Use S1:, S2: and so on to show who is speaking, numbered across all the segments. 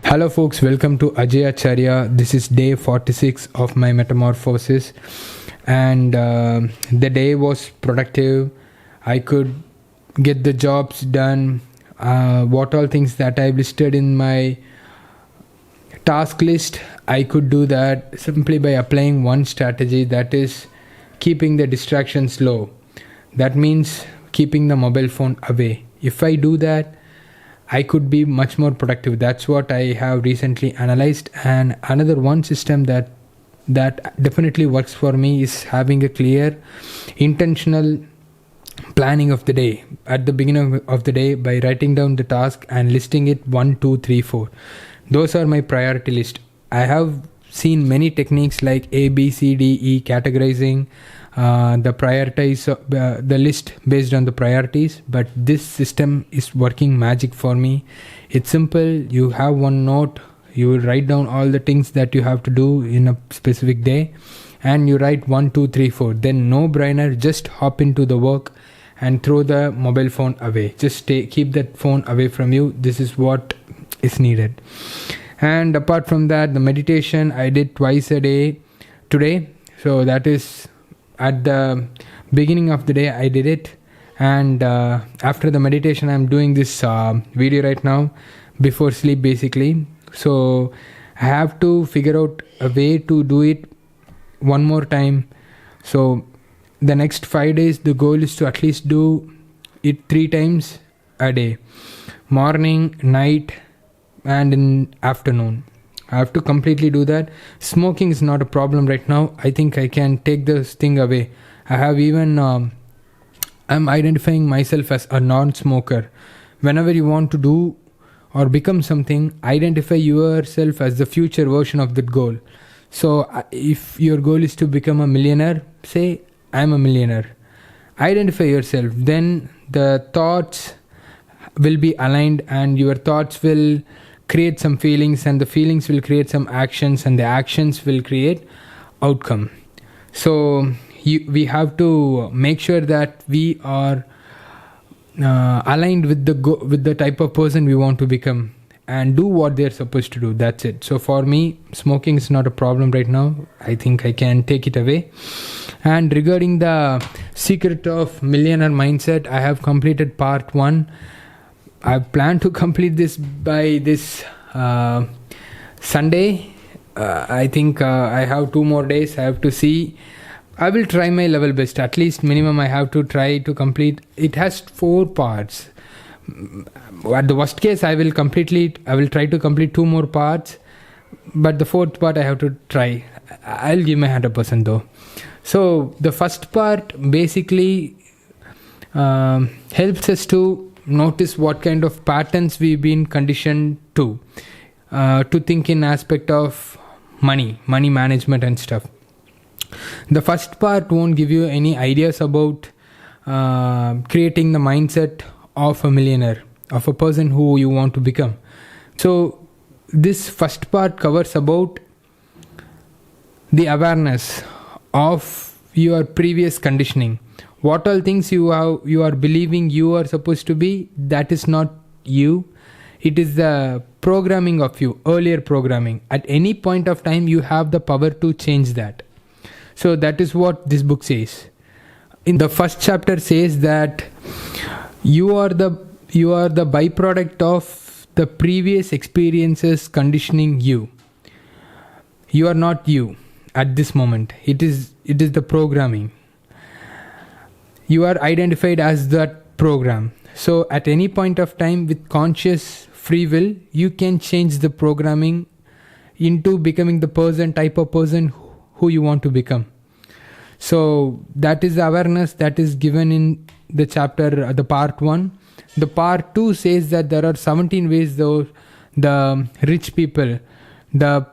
S1: Hello folks, welcome to Ajay Acharya. This is day 46 of my metamorphosis, and the day was productive. I could get the jobs done. What all things that I've listed in my task list, I could do that simply by applying one strategy, that is keeping the distractions low. That means keeping the mobile phone away. If I do that, I could be much more productive. That's what I have recently analyzed. And another one system that definitely works for me is having a clear, intentional planning of the day at the beginning of the day by writing down the task and listing it 1, 2, 3, 4. Those are my priority list. I have seen many techniques like A, B, C, D, E, categorizing, the list based on the priorities, but this system is working magic for me. It's simple. You have one note, you will write down all the things that you have to do in a specific day, and you write 1, 2, 3, 4. Then no brainer, just hop into the work and throw the mobile phone away. Just keep that phone away from you. This is what is needed. And apart from that, the meditation I did twice a day today. So that is at the beginning of the day I did it, and after the meditation I'm doing this video right now before sleep basically. So I have to figure out a way to do it one more time. So the next 5 days the goal is to at least do it 3 times a day, morning, night, and in afternoon. I have to completely do that. Smoking is not a problem right now. I think I can take this thing away. I have even I'm identifying myself as a non-smoker. Whenever you want to do or become something, identify yourself as the future version of that goal. So if your goal is to become a millionaire, say I'm a millionaire. Identify yourself. Then the thoughts will be aligned, and your thoughts will create some feelings, and the feelings will create some actions, and the actions will create outcome. So we have to make sure that we are aligned with the type of person we want to become, and do what they're supposed to do. That's it. So for me, smoking is not a problem right now. I think I can take it away. And regarding the secret of millionaire mindset, I have completed part 1. I plan to complete this by this Sunday. I think I have 2 more days. I have to see. I will try my level best. At least minimum I have to try to complete. It has 4 parts. At the worst case, I will try to complete 2 more parts. But the 4th part I have to try. I'll give my 100% though. So the first part basically helps us to notice what kind of patterns we've been conditioned to think in aspect of money management and stuff. The first part won't give you any ideas about creating the mindset of a millionaire, of a person who you want to become. So this first part covers about the awareness of your previous conditioning. What all things you are believing you are supposed to be, that is not you. It is the programming of you, earlier programming. At any point of time, you have the power to change that. So that is what this book says. In the first chapter says that you are the byproduct of the previous experiences conditioning you. You are not you at this moment. It is the programming. You are identified as that program. So at any point of time, with conscious free will, you can change the programming into becoming the type of person who you want to become. So that is the awareness that is given in the chapter, the part 1. The part 2 says that there are 17 ways though the rich people, the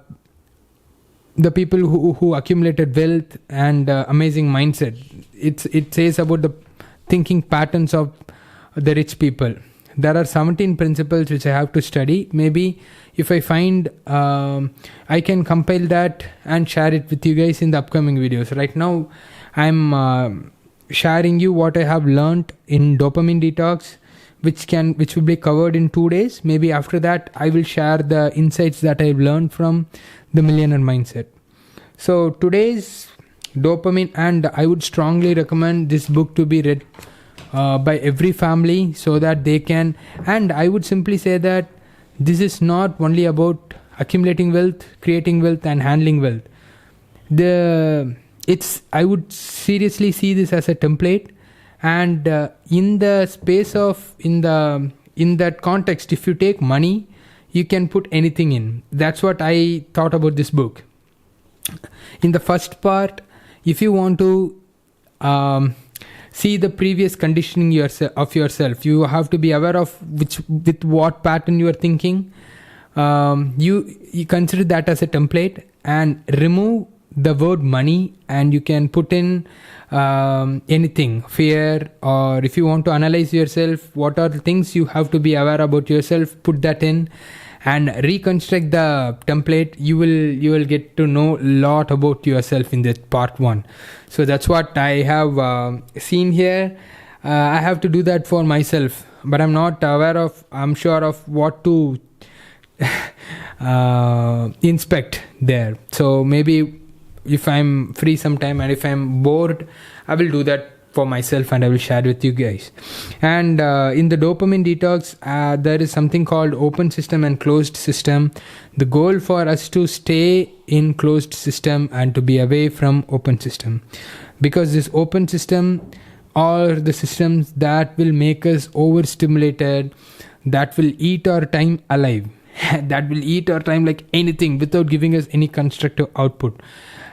S1: people who accumulated wealth and amazing mindset. It says about the thinking patterns of the rich people. There are 17 principles which I have to study. Maybe if I find I can compile that and share it with you guys in the upcoming videos. Right now I'm sharing you what I have learned in dopamine detox, which will be covered in 2 days. Maybe after that I will share the insights that I've learned from the Millionaire Mindset. So today's dopamine, and I would strongly recommend this book to be read by every family, so that they can, and I would simply say that this is not only about accumulating wealth, creating wealth, and handling wealth. I would seriously see this as a template, and in the space of in that context, if you take money, you can put anything in. That's what I thought about this book. In the first part, if you want to see the previous conditioning of yourself, you have to be aware of with what pattern you are thinking. You consider that as a template and remove the word money, and you can put in anything, fear, or if you want to analyze yourself, what are the things you have to be aware about yourself, put that in and reconstruct the template. You will get to know a lot about yourself in this part 1. So that's what I have seen here. I have to do that for myself, but I'm not I'm sure of what to inspect there. So maybe if I'm free sometime, and if I'm bored, I will do that for myself and I will share with you guys. And in the dopamine detox, there is something called open system and closed system. The goal for us to stay in closed system and to be away from open system, because this open system are the systems that will make us overstimulated, that will eat our time alive, that will eat our time like anything without giving us any constructive output.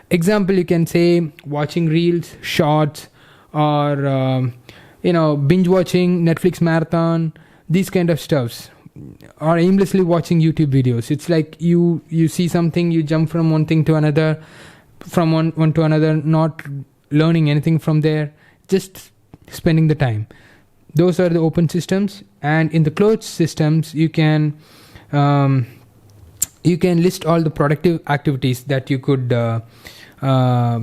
S1: Example, you can say watching reels, shorts, or binge watching Netflix marathon, these kind of stuffs, or aimlessly watching YouTube videos. It's like you see something, you jump from one thing to another, from one to another, not learning anything from there, just spending the time. Those are the open systems. And in the closed systems, you can list all the productive activities that you could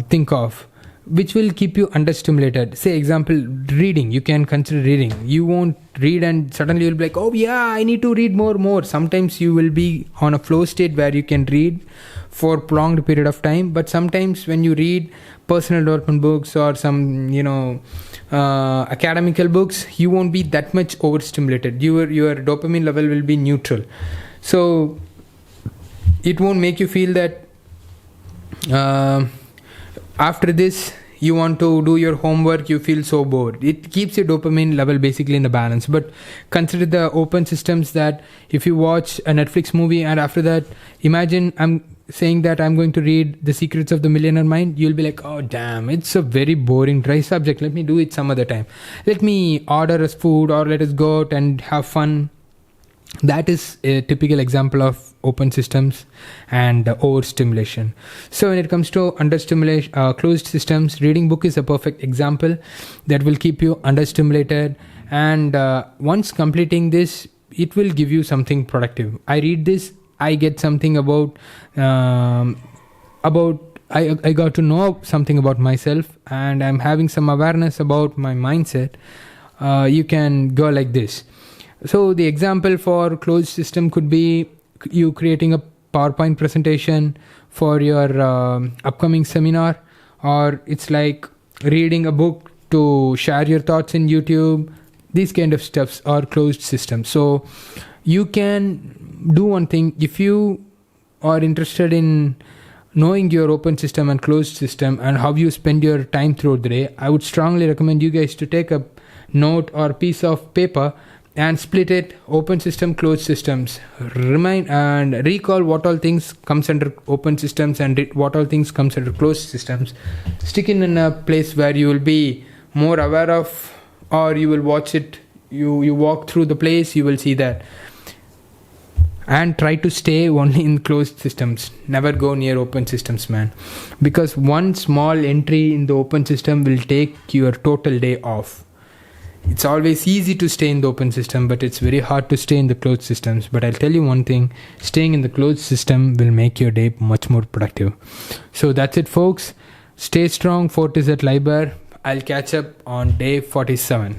S1: think of, which will keep you understimulated. Say example, reading. You can consider reading. You won't read and suddenly you'll be like, oh yeah, I need to read more. Sometimes you will be on a flow state where you can read for prolonged period of time. But sometimes when you read personal development books or some academical books, you won't be that much overstimulated. Your dopamine level will be neutral, so it won't make you feel that after this you want to do your homework, you feel so bored. It keeps your dopamine level basically in the balance. But consider the open systems, that if you watch a Netflix movie and after that, imagine I'm saying that I'm going to read The Secrets of the Millionaire Mind, you'll be like, oh damn, it's a very boring dry subject, let me do it some other time, let me order us food, or let us go out and have fun. That is a typical example of open systems and overstimulation. So when it comes to understimulation, closed systems, reading book is a perfect example that will keep you understimulated. And once completing this, it will give you something productive. I read this, I get something about I got to know something about myself, and I'm having some awareness about my mindset. You can go like this. So the example for closed system could be you creating a PowerPoint presentation for your upcoming seminar, or it's like reading a book to share your thoughts in YouTube. These kind of stuffs are closed systems. So you can do one thing. If you are interested in knowing your open system and closed system and how you spend your time throughout the day, I would strongly recommend you guys to take a note or piece of paper and split it, open system, closed systems. Remind and recall what all things comes under open systems and what all things comes under closed systems. Stick it in a place where you will be more aware of, or you will watch it, you walk through the place, you will see that. And try to stay only in closed systems. Never go near open systems, man. Because one small entry in the open system will take your total day off. It's always easy to stay in the open system, but it's very hard to stay in the closed systems. But I'll tell you one thing, staying in the closed system will make your day much more productive. So that's it, folks. Stay strong. Fort is at Liber. I'll catch up on day 47.